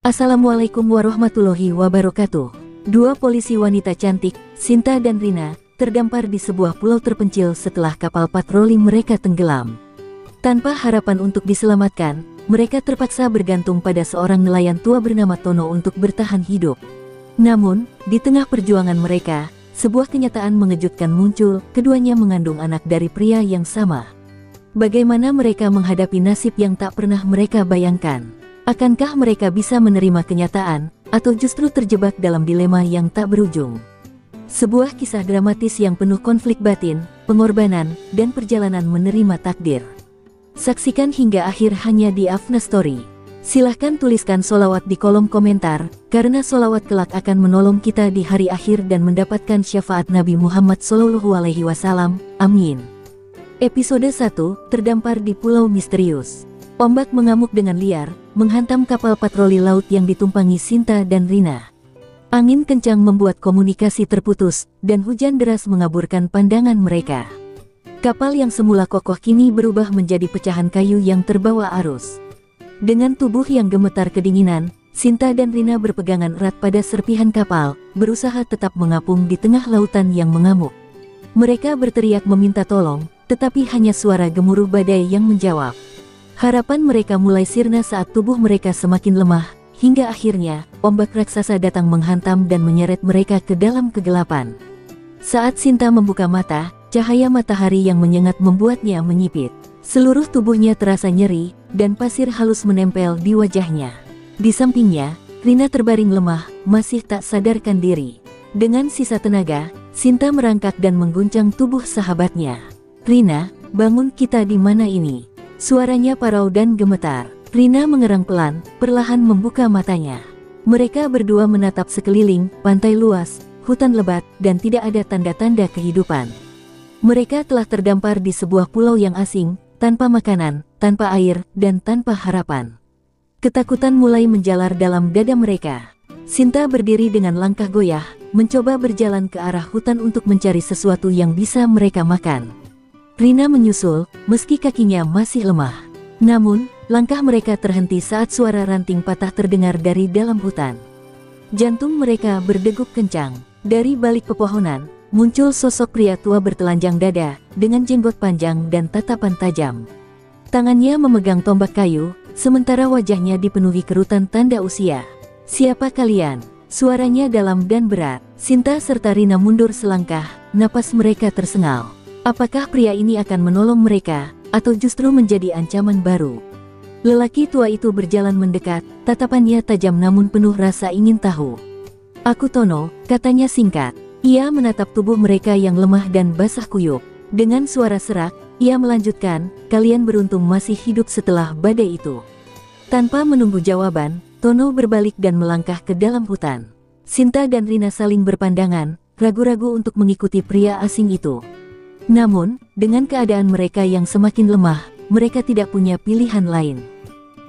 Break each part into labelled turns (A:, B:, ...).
A: Assalamualaikum warahmatullahi wabarakatuh. Dua polisi wanita cantik, Sinta dan Rina, terdampar di sebuah pulau terpencil setelah kapal patroli mereka tenggelam. Tanpa harapan untuk diselamatkan, mereka terpaksa bergantung pada seorang nelayan tua bernama Tono untuk bertahan hidup. Namun, di tengah perjuangan mereka, sebuah kenyataan mengejutkan muncul. Keduanya mengandung anak dari pria yang sama. Bagaimana mereka menghadapi nasib yang tak pernah mereka bayangkan? Akankah mereka bisa menerima kenyataan, atau justru terjebak dalam dilema yang tak berujung? Sebuah kisah dramatis yang penuh konflik batin, pengorbanan, dan perjalanan menerima takdir. Saksikan hingga akhir hanya di Afna Story. Silahkan tuliskan solawat di kolom komentar, karena solawat kelak akan menolong kita di hari akhir dan mendapatkan syafaat Nabi Muhammad SAW. Amin. Episode 1, terdampar di Pulau Misterius. Ombak mengamuk dengan liar, menghantam kapal patroli laut yang ditumpangi Sinta dan Rina. Angin kencang membuat komunikasi terputus, dan hujan deras mengaburkan pandangan mereka. Kapal yang semula kokoh kini berubah menjadi pecahan kayu yang terbawa arus. Dengan tubuh yang gemetar kedinginan, Sinta dan Rina berpegangan erat pada serpihan kapal, berusaha tetap mengapung di tengah lautan yang mengamuk. Mereka berteriak meminta tolong, tetapi hanya suara gemuruh badai yang menjawab. Harapan mereka mulai sirna saat tubuh mereka semakin lemah, hingga akhirnya, ombak raksasa datang menghantam dan menyeret mereka ke dalam kegelapan. Saat Sinta membuka mata, cahaya matahari yang menyengat membuatnya menyipit. Seluruh tubuhnya terasa nyeri, dan pasir halus menempel di wajahnya. Di sampingnya, Rina terbaring lemah, masih tak sadarkan diri. Dengan sisa tenaga, Sinta merangkak dan mengguncang tubuh sahabatnya. "Rina, bangun, kita di mana ini?" Suaranya parau dan gemetar. Rina mengerang pelan, perlahan membuka matanya. Mereka berdua menatap sekeliling, pantai luas, hutan lebat, dan tidak ada tanda-tanda kehidupan. Mereka telah terdampar di sebuah pulau yang asing, tanpa makanan, tanpa air, dan tanpa harapan. Ketakutan mulai menjalar dalam dada mereka. Sinta berdiri dengan langkah goyah, mencoba berjalan ke arah hutan untuk mencari sesuatu yang bisa mereka makan. Rina menyusul, meski kakinya masih lemah. Namun, langkah mereka terhenti saat suara ranting patah terdengar dari dalam hutan. Jantung mereka berdegup kencang. Dari balik pepohonan, muncul sosok pria tua bertelanjang dada, dengan jenggot panjang dan tatapan tajam. Tangannya memegang tombak kayu, sementara wajahnya dipenuhi kerutan tanda usia. "Siapa kalian?" Suaranya dalam dan berat. Sinta serta Rina mundur selangkah, napas mereka tersengal. Apakah pria ini akan menolong mereka, atau justru menjadi ancaman baru? Lelaki tua itu berjalan mendekat, tatapannya tajam namun penuh rasa ingin tahu. "Aku Tono," katanya singkat. Ia menatap tubuh mereka yang lemah dan basah kuyup. Dengan suara serak, ia melanjutkan, "Kalian beruntung masih hidup setelah badai itu." Tanpa menunggu jawaban, Tono berbalik dan melangkah ke dalam hutan. Sinta dan Rina saling berpandangan, ragu-ragu untuk mengikuti pria asing itu. Namun, dengan keadaan mereka yang semakin lemah, mereka tidak punya pilihan lain.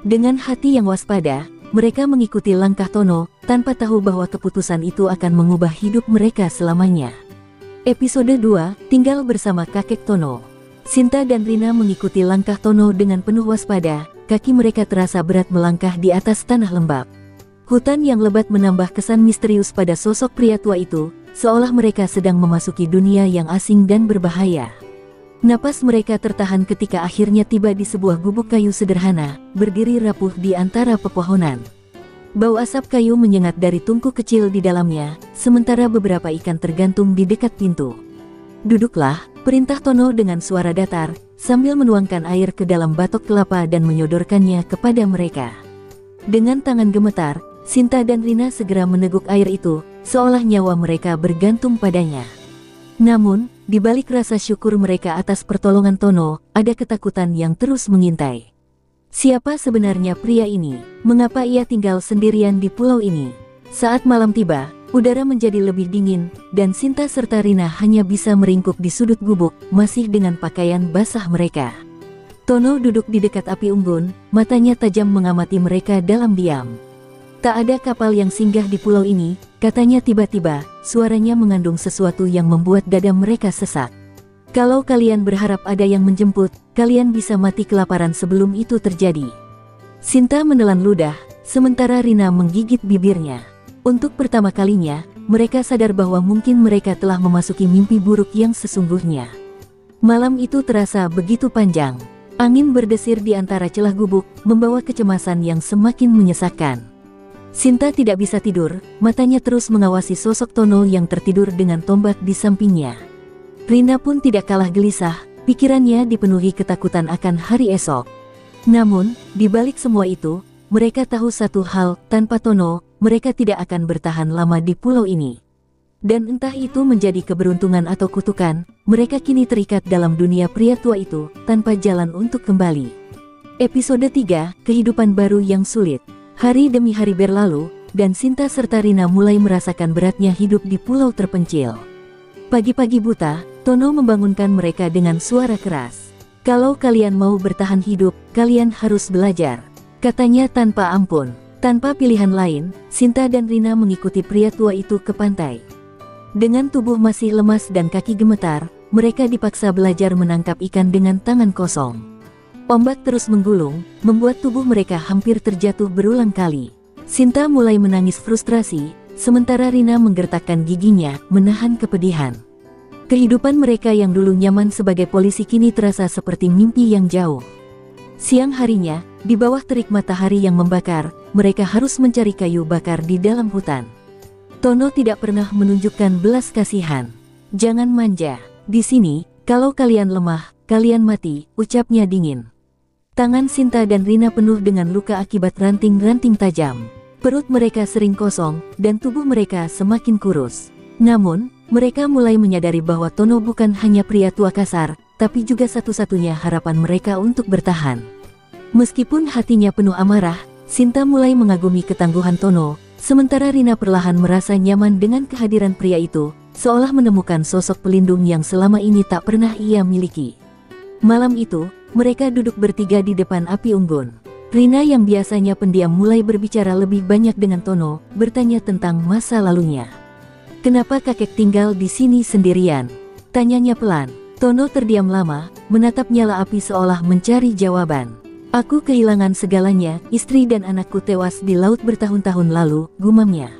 A: Dengan hati yang waspada, mereka mengikuti langkah Tono, tanpa tahu bahwa keputusan itu akan mengubah hidup mereka selamanya. Episode 2, tinggal bersama kakek Tono. Sinta dan Rina mengikuti langkah Tono dengan penuh waspada, kaki mereka terasa berat melangkah di atas tanah lembab. Hutan yang lebat menambah kesan misterius pada sosok pria tua itu, seolah mereka sedang memasuki dunia yang asing dan berbahaya. Napas mereka tertahan ketika akhirnya tiba di sebuah gubuk kayu sederhana, berdiri rapuh di antara pepohonan. Bau asap kayu menyengat dari tungku kecil di dalamnya, sementara beberapa ikan tergantung di dekat pintu. "Duduklah," perintah Tono dengan suara datar, sambil menuangkan air ke dalam batok kelapa dan menyodorkannya kepada mereka. Dengan tangan gemetar, Sinta dan Rina segera meneguk air itu, seolah nyawa mereka bergantung padanya. Namun, di balik rasa syukur mereka atas pertolongan Tono, ada ketakutan yang terus mengintai. Siapa sebenarnya pria ini? Mengapa ia tinggal sendirian di pulau ini? Saat malam tiba, udara menjadi lebih dingin, dan Sinta serta Rina hanya bisa meringkuk di sudut gubuk, masih dengan pakaian basah mereka. Tono duduk di dekat api unggun, matanya tajam mengamati mereka dalam diam. "Tak ada kapal yang singgah di pulau ini," katanya tiba-tiba, suaranya mengandung sesuatu yang membuat dada mereka sesak. "Kalau kalian berharap ada yang menjemput, kalian bisa mati kelaparan sebelum itu terjadi." Sinta menelan ludah, sementara Rina menggigit bibirnya. Untuk pertama kalinya, mereka sadar bahwa mungkin mereka telah memasuki mimpi buruk yang sesungguhnya. Malam itu terasa begitu panjang. Angin berdesir di antara celah gubuk, membawa kecemasan yang semakin menyesakan. Sinta tidak bisa tidur, matanya terus mengawasi sosok Tono yang tertidur dengan tombak di sampingnya. Rina pun tidak kalah gelisah, pikirannya dipenuhi ketakutan akan hari esok. Namun, di balik semua itu, mereka tahu satu hal, tanpa Tono, mereka tidak akan bertahan lama di pulau ini. Dan entah itu menjadi keberuntungan atau kutukan, mereka kini terikat dalam dunia pria tua itu, tanpa jalan untuk kembali. Episode 3, Kehidupan Baru yang Sulit. Hari demi hari berlalu, dan Sinta serta Rina mulai merasakan beratnya hidup di pulau terpencil. Pagi-pagi buta, Tono membangunkan mereka dengan suara keras. "Kalau kalian mau bertahan hidup, kalian harus belajar," katanya tanpa ampun. Tanpa pilihan lain, Sinta dan Rina mengikuti pria tua itu ke pantai. Dengan tubuh masih lemas dan kaki gemetar, mereka dipaksa belajar menangkap ikan dengan tangan kosong. Ombak terus menggulung, membuat tubuh mereka hampir terjatuh berulang kali. Sinta mulai menangis frustrasi, sementara Rina menggertakkan giginya, menahan kepedihan. Kehidupan mereka yang dulu nyaman sebagai polisi kini terasa seperti mimpi yang jauh. Siang harinya, di bawah terik matahari yang membakar, mereka harus mencari kayu bakar di dalam hutan. Tono tidak pernah menunjukkan belas kasihan. "Jangan manja. Di sini, kalau kalian lemah, kalian mati," ucapnya dingin. Tangan Sinta dan Rina penuh dengan luka akibat ranting-ranting tajam. Perut mereka sering kosong, dan tubuh mereka semakin kurus. Namun, mereka mulai menyadari bahwa Tono bukan hanya pria tua kasar, tapi juga satu-satunya harapan mereka untuk bertahan. Meskipun hatinya penuh amarah, Sinta mulai mengagumi ketangguhan Tono, sementara Rina perlahan merasa nyaman dengan kehadiran pria itu, seolah menemukan sosok pelindung yang selama ini tak pernah ia miliki. Malam itu, mereka duduk bertiga di depan api unggun. Rina yang biasanya pendiam mulai berbicara lebih banyak dengan Tono, bertanya tentang masa lalunya. "Kenapa kakek tinggal di sini sendirian?" tanyanya pelan. Tono terdiam lama, menatap nyala api seolah mencari jawaban. "Aku kehilangan segalanya, istri dan anakku tewas di laut bertahun-tahun lalu," gumamnya.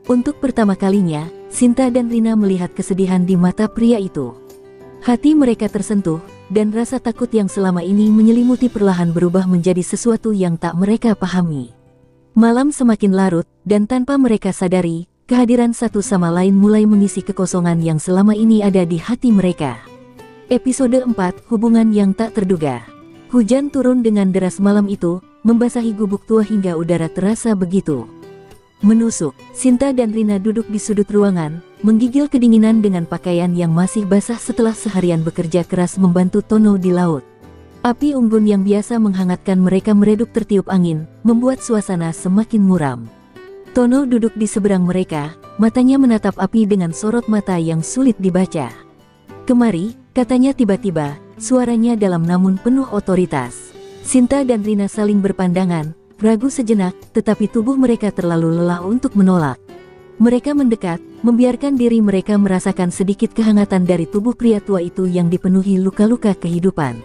A: Untuk pertama kalinya, Sinta dan Rina melihat kesedihan di mata pria itu. Hati mereka tersentuh, dan rasa takut yang selama ini menyelimuti perlahan berubah menjadi sesuatu yang tak mereka pahami. Malam semakin larut, dan tanpa mereka sadari, kehadiran satu sama lain mulai mengisi kekosongan yang selama ini ada di hati mereka. Episode 4, Hubungan yang Tak Terduga. Hujan turun dengan deras malam itu, membasahi gubuk tua hingga udara terasa begitu menusuk. Sinta dan Rina duduk di sudut ruangan, menggigil kedinginan dengan pakaian yang masih basah setelah seharian bekerja keras membantu Tono di laut. Api unggun yang biasa menghangatkan mereka meredup tertiup angin, membuat suasana semakin muram. Tono duduk di seberang mereka, matanya menatap api dengan sorot mata yang sulit dibaca. "Kemari," katanya tiba-tiba, suaranya dalam namun penuh otoritas. Sinta dan Rina saling berpandangan, ragu sejenak, tetapi tubuh mereka terlalu lelah untuk menolak. Mereka mendekat, membiarkan diri mereka merasakan sedikit kehangatan dari tubuh pria tua itu yang dipenuhi luka-luka kehidupan.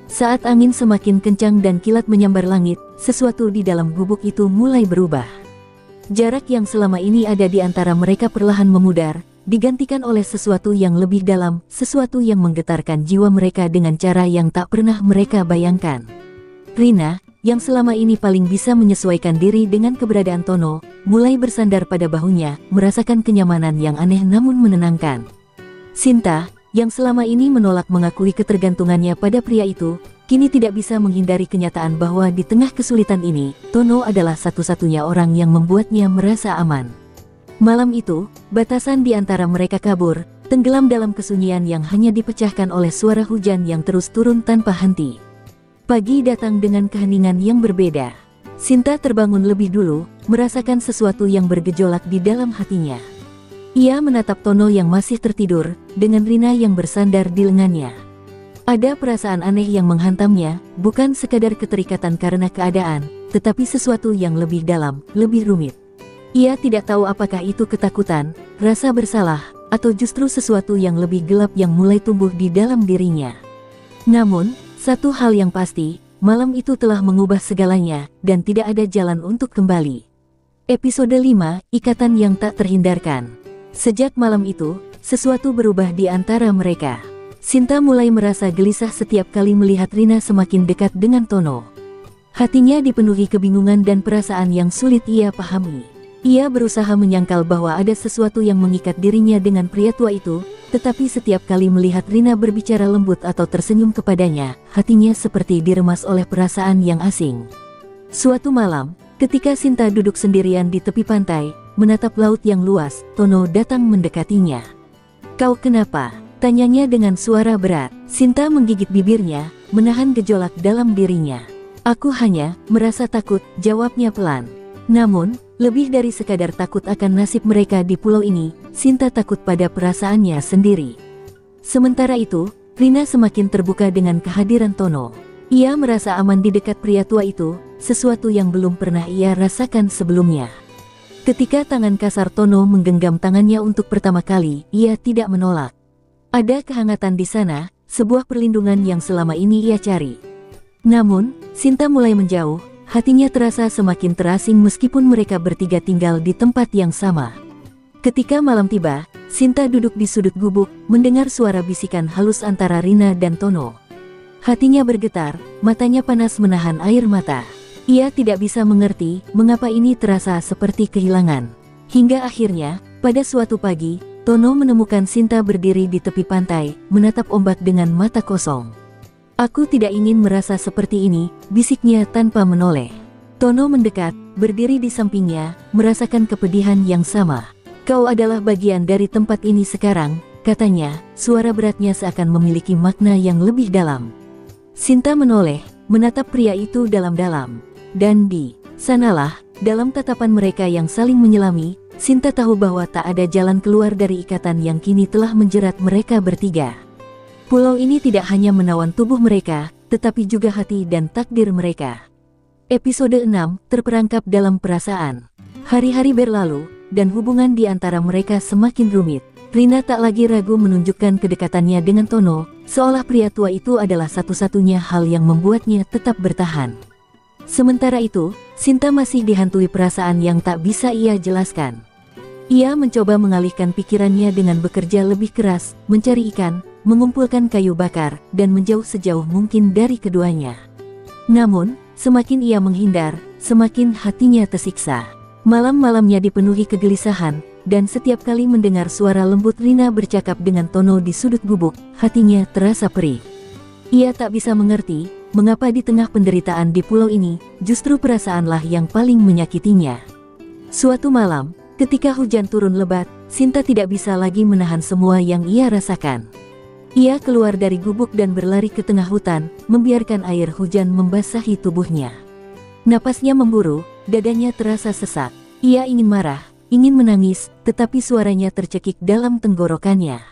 A: Saat angin semakin kencang dan kilat menyambar langit, sesuatu di dalam gubuk itu mulai berubah. Jarak yang selama ini ada di antara mereka perlahan memudar, digantikan oleh sesuatu yang lebih dalam, sesuatu yang menggetarkan jiwa mereka dengan cara yang tak pernah mereka bayangkan. Rina, yang selama ini paling bisa menyesuaikan diri dengan keberadaan Tono, mulai bersandar pada bahunya, merasakan kenyamanan yang aneh namun menenangkan. Sinta, yang selama ini menolak mengakui ketergantungannya pada pria itu, kini tidak bisa menghindari kenyataan bahwa di tengah kesulitan ini, Tono adalah satu-satunya orang yang membuatnya merasa aman. Malam itu, batasan di antara mereka kabur, tenggelam dalam kesunyian yang hanya dipecahkan oleh suara hujan yang terus turun tanpa henti. Pagi datang dengan keheningan yang berbeda. Sinta terbangun lebih dulu, merasakan sesuatu yang bergejolak di dalam hatinya. Ia menatap Tono yang masih tertidur, dengan Rina yang bersandar di lengannya. Ada perasaan aneh yang menghantamnya, bukan sekadar keterikatan karena keadaan, tetapi sesuatu yang lebih dalam, lebih rumit. Ia tidak tahu apakah itu ketakutan, rasa bersalah, atau justru sesuatu yang lebih gelap yang mulai tumbuh di dalam dirinya. Namun, satu hal yang pasti, malam itu telah mengubah segalanya, dan tidak ada jalan untuk kembali. Episode 5, Ikatan yang tak terhindarkan. Sejak malam itu, sesuatu berubah di antara mereka. Sinta mulai merasa gelisah setiap kali melihat Rina semakin dekat dengan Tono. Hatinya dipenuhi kebingungan dan perasaan yang sulit ia pahami. Ia berusaha menyangkal bahwa ada sesuatu yang mengikat dirinya dengan pria tua itu, tetapi setiap kali melihat Rina berbicara lembut atau tersenyum kepadanya, hatinya seperti diremas oleh perasaan yang asing. Suatu malam, ketika Sinta duduk sendirian di tepi pantai, menatap laut yang luas, Tono datang mendekatinya. "Kau kenapa?" tanyanya dengan suara berat. Sinta menggigit bibirnya, menahan gejolak dalam dirinya. "Aku hanya merasa takut," jawabnya pelan. Namun, lebih dari sekadar takut akan nasib mereka di pulau ini, Sinta takut pada perasaannya sendiri. Sementara itu, Rina semakin terbuka dengan kehadiran Tono. Ia merasa aman di dekat pria tua itu, sesuatu yang belum pernah ia rasakan sebelumnya. Ketika tangan kasar Tono menggenggam tangannya untuk pertama kali, ia tidak menolak. Ada kehangatan di sana, sebuah perlindungan yang selama ini ia cari. Namun, Sinta mulai menjauh. Hatinya terasa semakin terasing meskipun mereka bertiga tinggal di tempat yang sama. Ketika malam tiba, Sinta duduk di sudut gubuk, mendengar suara bisikan halus antara Rina dan Tono. Hatinya bergetar, matanya panas menahan air mata. Ia tidak bisa mengerti mengapa ini terasa seperti kehilangan. Hingga akhirnya, pada suatu pagi, Tono menemukan Sinta berdiri di tepi pantai, menatap ombak dengan mata kosong. "Aku tidak ingin merasa seperti ini," bisiknya tanpa menoleh. Tono mendekat, berdiri di sampingnya, merasakan kepedihan yang sama. "Kau adalah bagian dari tempat ini sekarang," katanya, suara beratnya seakan memiliki makna yang lebih dalam. Sinta menoleh, menatap pria itu dalam-dalam. Dan di sanalah, dalam tatapan mereka yang saling menyelami, Sinta tahu bahwa tak ada jalan keluar dari ikatan yang kini telah menjerat mereka bertiga. Pulau ini tidak hanya menawan tubuh mereka, tetapi juga hati dan takdir mereka. Episode 6, terperangkap dalam perasaan. Hari-hari berlalu, dan hubungan di antara mereka semakin rumit. Rina tak lagi ragu menunjukkan kedekatannya dengan Tono, seolah pria tua itu adalah satu-satunya hal yang membuatnya tetap bertahan. Sementara itu, Sinta masih dihantui perasaan yang tak bisa ia jelaskan. Ia mencoba mengalihkan pikirannya dengan bekerja lebih keras, mencari ikan, mengumpulkan kayu bakar, dan menjauh sejauh mungkin dari keduanya. Namun, semakin ia menghindar, semakin hatinya tersiksa. Malam-malamnya dipenuhi kegelisahan, dan setiap kali mendengar suara lembut Rina bercakap dengan Tono di sudut gubuk, hatinya terasa perih. Ia tak bisa mengerti, mengapa di tengah penderitaan di pulau ini, justru perasaanlah yang paling menyakitinya. Suatu malam, ketika hujan turun lebat, Sinta tidak bisa lagi menahan semua yang ia rasakan. Ia keluar dari gubuk dan berlari ke tengah hutan, membiarkan air hujan membasahi tubuhnya. Napasnya memburu, dadanya terasa sesak. Ia ingin marah, ingin menangis, tetapi suaranya tercekik dalam tenggorokannya.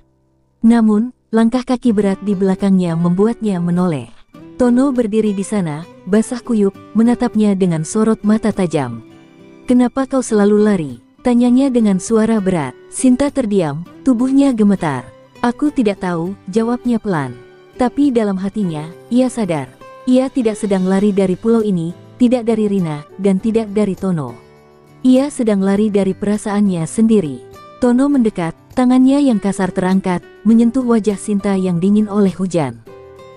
A: Namun, langkah kaki berat di belakangnya membuatnya menoleh. Tono berdiri di sana, basah kuyup, menatapnya dengan sorot mata tajam. "Kenapa kau selalu lari?" tanyanya dengan suara berat. Sinta terdiam, tubuhnya gemetar. "Aku tidak tahu," jawabnya pelan. Tapi dalam hatinya, ia sadar. Ia tidak sedang lari dari pulau ini, tidak dari Rina, dan tidak dari Tono. Ia sedang lari dari perasaannya sendiri. Tono mendekat, tangannya yang kasar terangkat, menyentuh wajah Sinta yang dingin oleh hujan.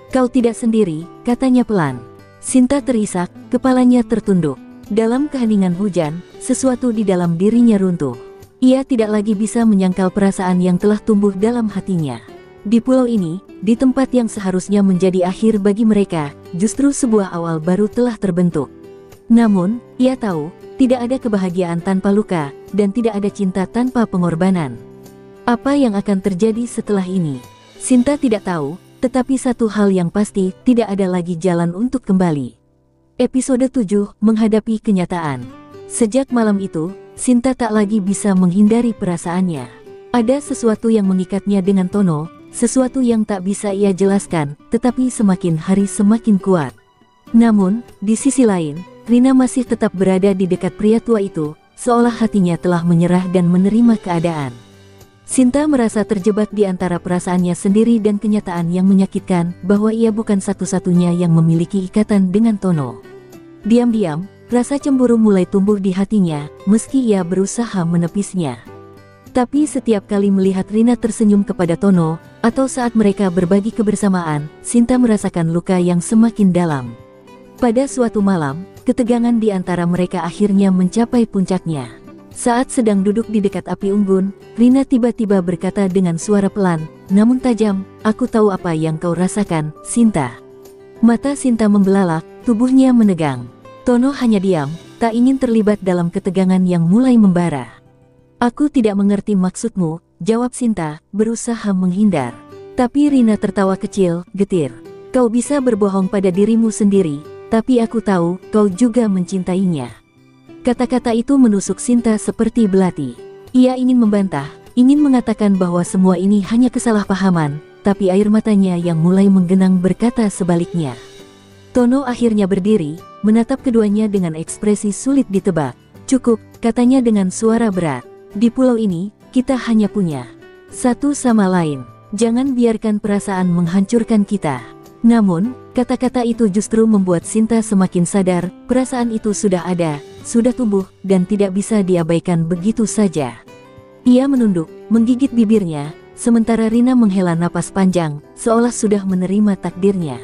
A: "Kau tidak sendiri," katanya pelan. Sinta terisak, kepalanya tertunduk. Dalam keheningan hujan, sesuatu di dalam dirinya runtuh. Ia tidak lagi bisa menyangkal perasaan yang telah tumbuh dalam hatinya. Di pulau ini, di tempat yang seharusnya menjadi akhir bagi mereka, justru sebuah awal baru telah terbentuk. Namun, ia tahu, tidak ada kebahagiaan tanpa luka, dan tidak ada cinta tanpa pengorbanan. Apa yang akan terjadi setelah ini? Sinta tidak tahu, tetapi satu hal yang pasti, tidak ada lagi jalan untuk kembali. Episode 7, menghadapi kenyataan. Sejak malam itu, Sinta tak lagi bisa menghindari perasaannya. Ada sesuatu yang mengikatnya dengan Tono, sesuatu yang tak bisa ia jelaskan, tetapi semakin hari semakin kuat. Namun, di sisi lain, Rina masih tetap berada di dekat pria tua itu, seolah hatinya telah menyerah dan menerima keadaan. Sinta merasa terjebak di antara perasaannya sendiri dan kenyataan yang menyakitkan bahwa ia bukan satu-satunya yang memiliki ikatan dengan Tono. Diam-diam, rasa cemburu mulai tumbuh di hatinya, meski ia berusaha menepisnya. Tapi setiap kali melihat Rina tersenyum kepada Tono, atau saat mereka berbagi kebersamaan, Sinta merasakan luka yang semakin dalam. Pada suatu malam, ketegangan di antara mereka akhirnya mencapai puncaknya. Saat sedang duduk di dekat api unggun, Rina tiba-tiba berkata dengan suara pelan, namun tajam, "Aku tahu apa yang kau rasakan, Sinta." Mata Sinta membelalak, tubuhnya menegang. Tono hanya diam, tak ingin terlibat dalam ketegangan yang mulai membara. "Aku tidak mengerti maksudmu," jawab Sinta, berusaha menghindar. Tapi Rina tertawa kecil, getir. "Kau bisa berbohong pada dirimu sendiri, tapi aku tahu, kau juga mencintainya." Kata-kata itu menusuk Sinta seperti belati. Ia ingin membantah, ingin mengatakan bahwa semua ini hanya kesalahpahaman, tapi air matanya yang mulai menggenang berkata sebaliknya. Tono akhirnya berdiri, menatap keduanya dengan ekspresi sulit ditebak. "Cukup," katanya dengan suara berat. "Di pulau ini, kita hanya punya satu sama lain. Jangan biarkan perasaan menghancurkan kita." Namun, kata-kata itu justru membuat Sinta semakin sadar, perasaan itu sudah ada, sudah tumbuh, dan tidak bisa diabaikan begitu saja. Ia menunduk, menggigit bibirnya, sementara Rina menghela napas panjang, seolah sudah menerima takdirnya.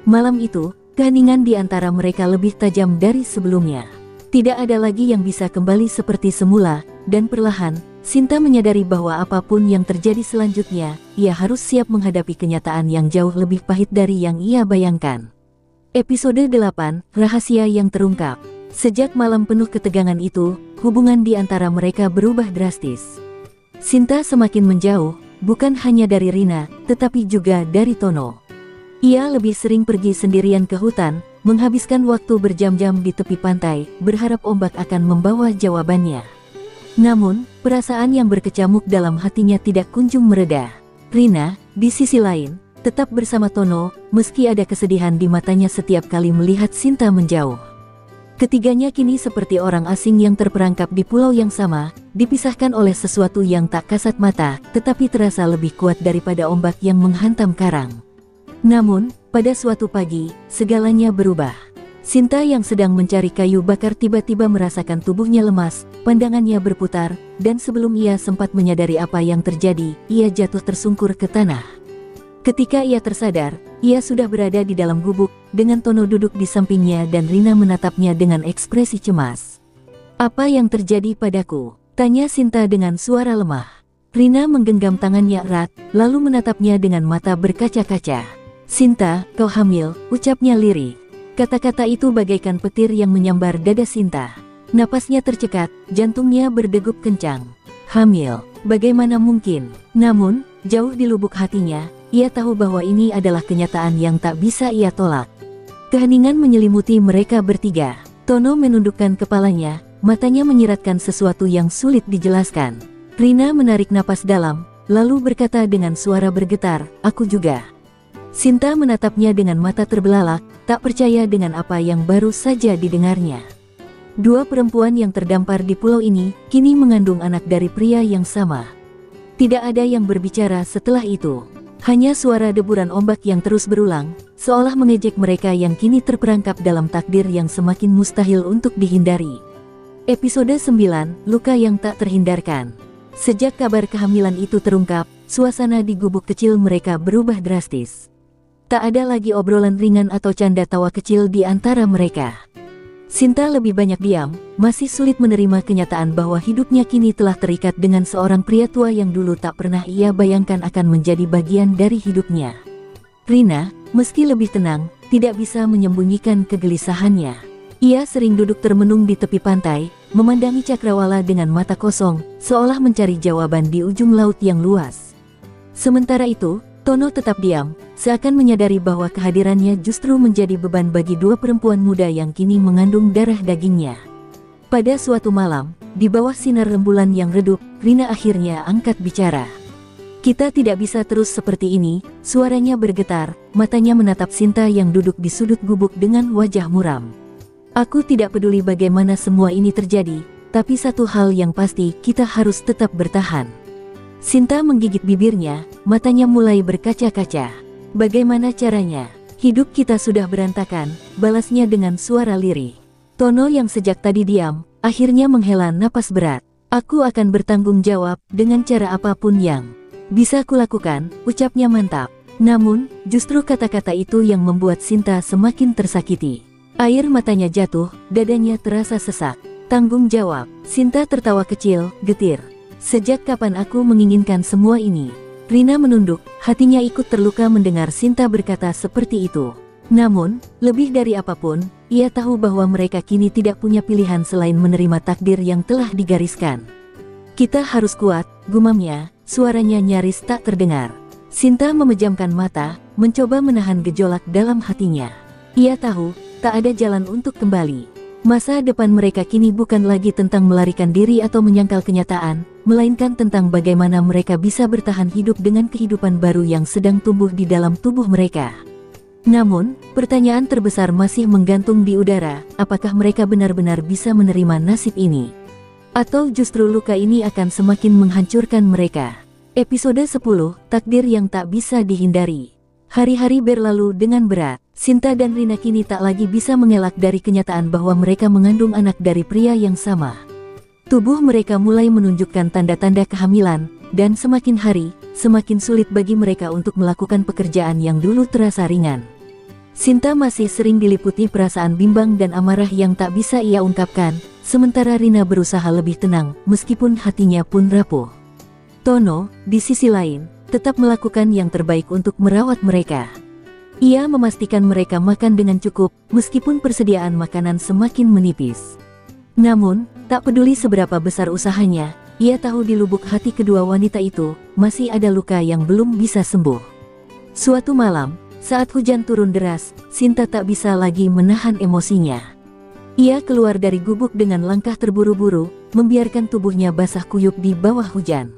A: Malam itu, keheningan di antara mereka lebih tajam dari sebelumnya. Tidak ada lagi yang bisa kembali seperti semula, dan perlahan, Sinta menyadari bahwa apapun yang terjadi selanjutnya, ia harus siap menghadapi kenyataan yang jauh lebih pahit dari yang ia bayangkan. Episode 8, Rahasia yang Terungkap. Sejak malam penuh ketegangan itu, hubungan di antara mereka berubah drastis. Sinta semakin menjauh, bukan hanya dari Rina, tetapi juga dari Tono. Ia lebih sering pergi sendirian ke hutan, menghabiskan waktu berjam-jam di tepi pantai, berharap ombak akan membawa jawabannya. Namun, perasaan yang berkecamuk dalam hatinya tidak kunjung mereda. Rina, di sisi lain, tetap bersama Tono, meski ada kesedihan di matanya setiap kali melihat Sinta menjauh. Ketiganya kini seperti orang asing yang terperangkap di pulau yang sama, dipisahkan oleh sesuatu yang tak kasat mata, tetapi terasa lebih kuat daripada ombak yang menghantam karang. Namun, pada suatu pagi, segalanya berubah. Sinta yang sedang mencari kayu bakar tiba-tiba merasakan tubuhnya lemas, pandangannya berputar, dan sebelum ia sempat menyadari apa yang terjadi, ia jatuh tersungkur ke tanah. Ketika ia tersadar, ia sudah berada di dalam gubuk, dengan Tono duduk di sampingnya dan Rina menatapnya dengan ekspresi cemas. "Apa yang terjadi padaku?" tanya Sinta dengan suara lemah. Rina menggenggam tangannya erat, lalu menatapnya dengan mata berkaca-kaca. "Sinta, kau hamil," ucapnya lirih. Kata-kata itu bagaikan petir yang menyambar dada Sinta. Napasnya tercekat, jantungnya berdegup kencang. Hamil? Bagaimana mungkin? Namun, jauh di lubuk hatinya, ia tahu bahwa ini adalah kenyataan yang tak bisa ia tolak. Keheningan menyelimuti mereka bertiga. Tono menundukkan kepalanya, matanya menyiratkan sesuatu yang sulit dijelaskan. Rina menarik napas dalam, lalu berkata dengan suara bergetar, "Aku juga." Sinta menatapnya dengan mata terbelalak, tak percaya dengan apa yang baru saja didengarnya. Dua perempuan yang terdampar di pulau ini, kini mengandung anak dari pria yang sama. Tidak ada yang berbicara setelah itu. Hanya suara deburan ombak yang terus berulang, seolah mengejek mereka yang kini terperangkap dalam takdir yang semakin mustahil untuk dihindari. Episode 9, Luka yang tak terhindarkan. Sejak kabar kehamilan itu terungkap, suasana di gubuk kecil mereka berubah drastis. Tak ada lagi obrolan ringan atau canda tawa kecil di antara mereka. Sinta lebih banyak diam, masih sulit menerima kenyataan bahwa hidupnya kini telah terikat dengan seorang pria tua yang dulu tak pernah ia bayangkan akan menjadi bagian dari hidupnya. Rina, meski lebih tenang, tidak bisa menyembunyikan kegelisahannya. Ia sering duduk termenung di tepi pantai, memandangi cakrawala dengan mata kosong, seolah mencari jawaban di ujung laut yang luas. Sementara itu, Tono tetap diam, seakan menyadari bahwa kehadirannya justru menjadi beban bagi dua perempuan muda yang kini mengandung darah dagingnya. Pada suatu malam, di bawah sinar rembulan yang redup, Rina akhirnya angkat bicara. "Kita tidak bisa terus seperti ini," suaranya bergetar, matanya menatap Sinta yang duduk di sudut gubuk dengan wajah muram. "Aku tidak peduli bagaimana semua ini terjadi, tapi satu hal yang pasti, kita harus tetap bertahan." Sinta menggigit bibirnya, matanya mulai berkaca-kaca. Bagaimana caranya? Hidup kita sudah berantakan, balasnya dengan suara lirih. Tono yang sejak tadi diam, akhirnya menghela napas berat. Aku akan bertanggung jawab dengan cara apapun yang bisa kulakukan, ucapnya mantap. Namun, justru kata-kata itu yang membuat Sinta semakin tersakiti. Air matanya jatuh, dadanya terasa sesak. Tanggung jawab, Sinta tertawa kecil, getir. Sejak kapan aku menginginkan semua ini? Rina menunduk, hatinya ikut terluka mendengar Sinta berkata seperti itu. Namun, lebih dari apapun, ia tahu bahwa mereka kini tidak punya pilihan selain menerima takdir yang telah digariskan. Kita harus kuat, gumamnya, suaranya nyaris tak terdengar. Sinta memejamkan mata, mencoba menahan gejolak dalam hatinya. Ia tahu, tak ada jalan untuk kembali. Masa depan mereka kini bukan lagi tentang melarikan diri atau menyangkal kenyataan, melainkan tentang bagaimana mereka bisa bertahan hidup dengan kehidupan baru yang sedang tumbuh di dalam tubuh mereka. Namun, pertanyaan terbesar masih menggantung di udara, apakah mereka benar-benar bisa menerima nasib ini? Atau justru luka ini akan semakin menghancurkan mereka? Episode 10, Takdir yang tak bisa dihindari. Hari-hari berlalu dengan berat. Sinta dan Rina kini tak lagi bisa mengelak dari kenyataan bahwa mereka mengandung anak dari pria yang sama. Tubuh mereka mulai menunjukkan tanda-tanda kehamilan, dan semakin hari, semakin sulit bagi mereka untuk melakukan pekerjaan yang dulu terasa ringan. Sinta masih sering diliputi perasaan bimbang dan amarah yang tak bisa ia ungkapkan, sementara Rina berusaha lebih tenang, meskipun hatinya pun rapuh. Tono, di sisi lain, tetap melakukan yang terbaik untuk merawat mereka. Ia memastikan mereka makan dengan cukup, meskipun persediaan makanan semakin menipis. Namun, tak peduli seberapa besar usahanya, ia tahu di lubuk hati kedua wanita itu, masih ada luka yang belum bisa sembuh. Suatu malam, saat hujan turun deras, Sinta tak bisa lagi menahan emosinya. Ia keluar dari gubuk dengan langkah terburu-buru, membiarkan tubuhnya basah kuyup di bawah hujan.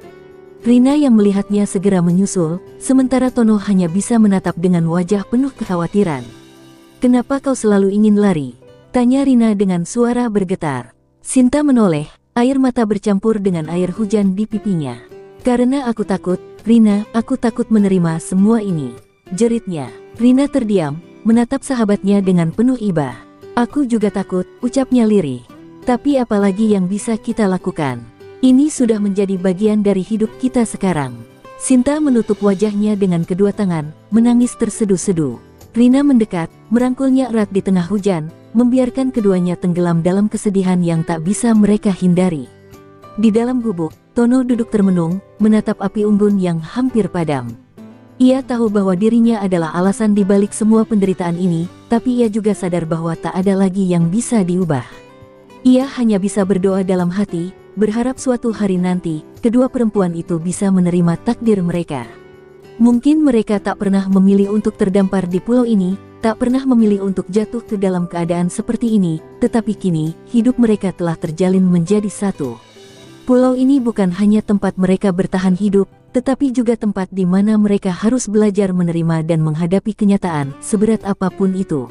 A: Rina yang melihatnya segera menyusul, sementara Tono hanya bisa menatap dengan wajah penuh kekhawatiran. "Kenapa kau selalu ingin lari?" tanya Rina dengan suara bergetar. Sinta menoleh, air mata bercampur dengan air hujan di pipinya. "Karena aku takut, Rina, aku takut menerima semua ini," jeritnya. Rina terdiam, menatap sahabatnya dengan penuh iba. "Aku juga takut," ucapnya lirih. "Tapi apalagi yang bisa kita lakukan? Ini sudah menjadi bagian dari hidup kita sekarang." Sinta menutup wajahnya dengan kedua tangan, menangis terseduh-seduh. Rina mendekat, merangkulnya erat di tengah hujan, membiarkan keduanya tenggelam dalam kesedihan yang tak bisa mereka hindari. Di dalam gubuk, Tono duduk termenung, menatap api unggun yang hampir padam. Ia tahu bahwa dirinya adalah alasan di balik semua penderitaan ini, tapi ia juga sadar bahwa tak ada lagi yang bisa diubah. Ia hanya bisa berdoa dalam hati, berharap suatu hari nanti, kedua perempuan itu bisa menerima takdir mereka. Mungkin mereka tak pernah memilih untuk terdampar di pulau ini, tak pernah memilih untuk jatuh ke dalam keadaan seperti ini, tetapi kini, hidup mereka telah terjalin menjadi satu. Pulau ini bukan hanya tempat mereka bertahan hidup, tetapi juga tempat di mana mereka harus belajar menerima dan menghadapi kenyataan, seberat apapun itu.